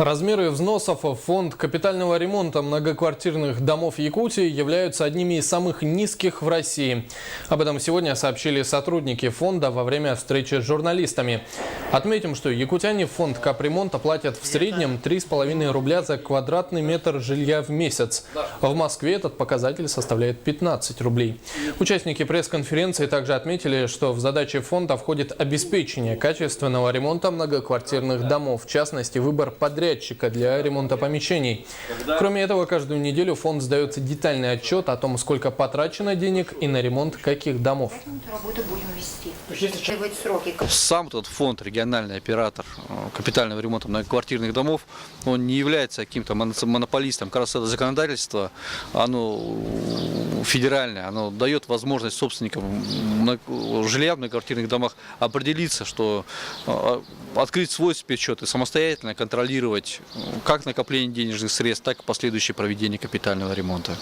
Размеры взносов в фонд капитального ремонта многоквартирных домов Якутии являются одними из самых низких в России. Об этом сегодня сообщили сотрудники фонда во время встречи с журналистами. Отметим, что якутяне в фонд капремонта платят в среднем 3,5 рубля за квадратный метр жилья в месяц. В Москве этот показатель составляет 15 рублей. Участники пресс-конференции также отметили, что в задачи фонда входит обеспечение качественного ремонта многоквартирных домов, в частности, выбор подрядчика для ремонта помещений. Кроме этого, каждую неделю фонд сдает детальный отчет о том, сколько потрачено денег и на ремонт каких домов. Работу будем вести. Сам тот фонд, региональный оператор капитального ремонта многоквартирных домов, он не является каким-то монополистом. Как раз это законодательство, оно федеральное, оно дает возможность собственникам жилья в многоквартирных домах определиться, что открыть свой спецсчет и самостоятельно контролировать как накопление денежных средств, так и последующее проведение капитального ремонта.